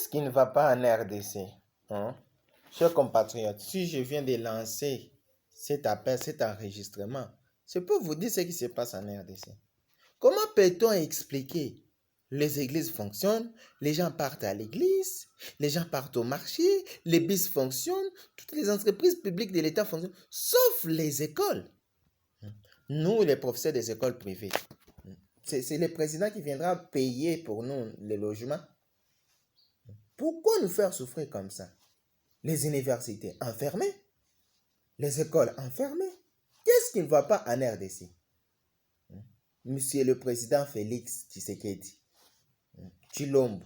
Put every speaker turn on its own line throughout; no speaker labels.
Qu'est-ce qui ne va pas en RDC? Hein? Chers compatriotes, si je viens de lancer cet appel, cet enregistrement, c'est pour vous dire ce qui se passe en RDC. Comment peut-on expliquer? Les églises fonctionnent, les gens partent à l'église, les gens partent au marché, les bus fonctionnent, toutes les entreprises publiques de l'État fonctionnent, sauf les écoles. Nous, les professeurs des écoles privées, c'est le président qui viendra payer pour nous les logements. Pourquoi nous faire souffrir comme ça? Les universités enfermées, les écoles enfermées. Qu'est-ce qui ne va pas en RDC? Monsieur le président Félix Tshisekedi, Tshilombo,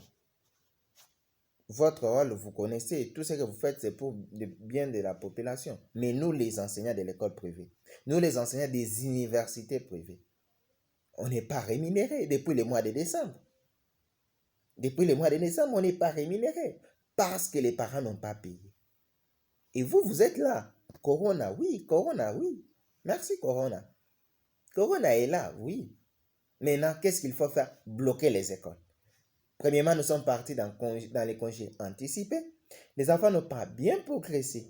votre rôle, vous connaissez, tout ce que vous faites, c'est pour le bien de la population. Mais nous, les enseignants de l'école privée, nous, les enseignants des universités privées, on n'est pas rémunérés depuis le mois de décembre. Depuis le mois de décembre, on n'est pas rémunérés parce que les parents n'ont pas payé. Et vous, vous êtes là. Corona, oui. Corona, oui. Merci, Corona. Corona est là, oui. Maintenant, qu'est-ce qu'il faut faire? Bloquer les écoles. Premièrement, nous sommes partis dans les congés anticipés. Les enfants n'ont pas bien progressé.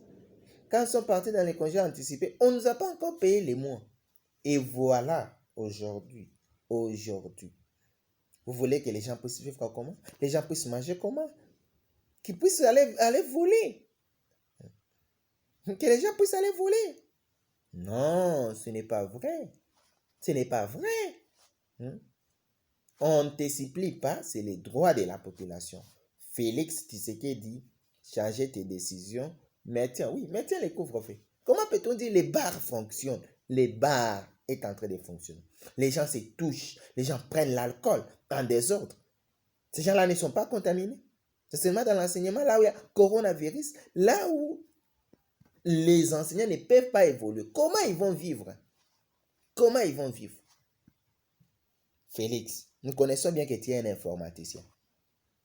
Quand ils sont partis dans les congés anticipés, on ne nous a pas encore payé les mois. Et voilà, aujourd'hui, vous voulez que les gens puissent vivre comment? Les gens puissent manger comment? Qu'ils puissent aller voler. Que les gens puissent aller voler. Non, ce n'est pas vrai. Ce n'est pas vrai. On ne te supplie pas, c'est les droits de la population. Félix Tshisekedi, changer tes décisions. Maintiens les couvre-feux. Comment peut-on dire les bars fonctionnent? Les bars est en train de fonctionner. Les gens se touchent, les gens prennent l'alcool en désordre. Ces gens-là ne sont pas contaminés. C'est seulement dans l'enseignement, là où il y a coronavirus, là où les enseignants ne peuvent pas évoluer. Comment ils vont vivre? Comment ils vont vivre? Félix, nous connaissons bien que tu es un informaticien.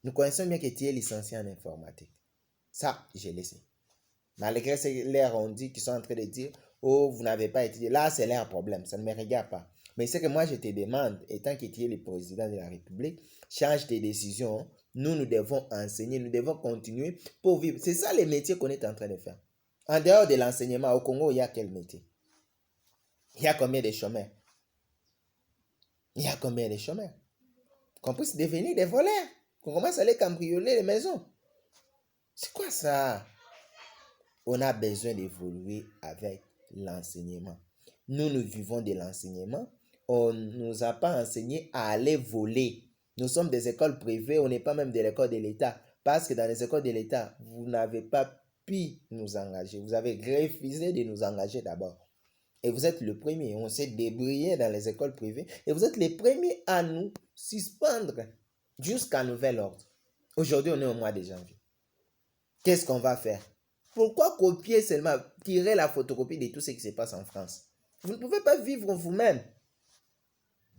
Nous connaissons bien que tu es licencié en informatique. Ça, je le sais. Malgré l'air on dit qu'ils sont en train de dire, oh, vous n'avez pas étudié. Là, c'est leur problème. Ça ne me regarde pas. Mais c'est que moi, je te demande, étant que tu es le président de la République, change tes décisions. Nous devons enseigner, nous devons continuer pour vivre. C'est ça les métiers qu'on est en train de faire. En dehors de l'enseignement, au Congo, il y a quel métier? Il y a combien de chômeurs? Il y a combien de chômeurs? Qu'on puisse devenir des voleurs. Qu'on commence à aller cambrioler les maisons. C'est quoi ça? On a besoin d'évoluer avec l'enseignement. Nous vivons de l'enseignement. On ne nous a pas enseigné à aller voler. Nous sommes des écoles privées, on n'est pas même de l'école de l'État. Parce que dans les écoles de l'État, vous n'avez pas pu nous engager. Vous avez refusé de nous engager d'abord. Et vous êtes le premier. On s'est débrouillé dans les écoles privées. Et vous êtes les premiers à nous suspendre jusqu'à nouvel ordre. Aujourd'hui, on est au mois de janvier. Qu'est-ce qu'on va faire? Pourquoi copier seulement, tirer la photocopie de tout ce qui se passe en France? Vous ne pouvez pas vivre vous-même.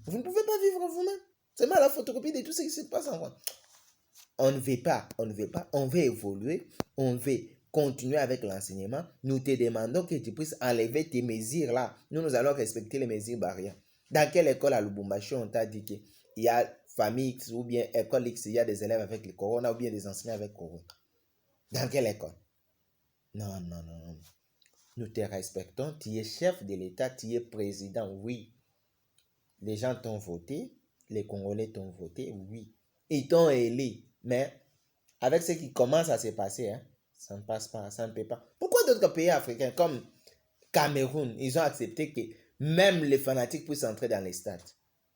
Vous ne pouvez pas vivre vous-même. Seulement la photocopie de tout ce qui se passe en France. On ne veut pas. On veut évoluer. On veut continuer avec l'enseignement. Nous te demandons que tu puisses enlever tes mesures là. Nous allons respecter les mesures barrières. Dans quelle école à Lubumbashi on t'a dit qu'il y a famille X ou bien école X, il y a des élèves avec le corona ou bien des enseignants avec corona? Dans quelle école? Non. Nous te respectons. Tu es chef de l'État, tu es président, oui. Les gens t'ont voté, les Congolais t'ont voté, oui. Ils t'ont élu. Mais avec ce qui commence à se passer, ça ne passe pas, ça ne peut pas. Pourquoi d'autres pays africains comme Cameroun, ils ont accepté que même les fanatiques puissent entrer dans les stades?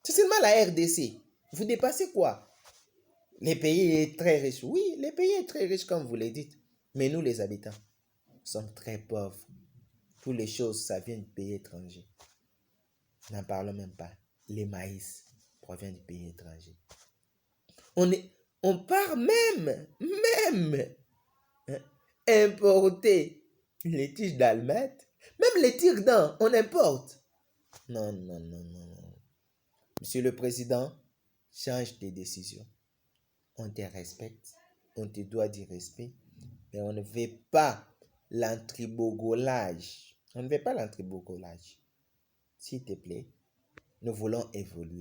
C'est seulement la RDC. Vous dépassez quoi? Les pays est très riches. Oui, les pays est très riches comme vous le dites. Mais nous, les habitants, sommes très pauvres. Toutes les choses, ça vient du pays étranger. N'en parlons même pas. Les maïs proviennent du pays étranger. On part même, importer les tiges d'almette, même les tire-dents, on importe. Non. Monsieur le Président, change tes décisions. On te respecte, on te doit du respect, mais on ne veut pas l'entribogolage. On ne veut pas l'entribogolage. S'il te plaît, nous voulons évoluer.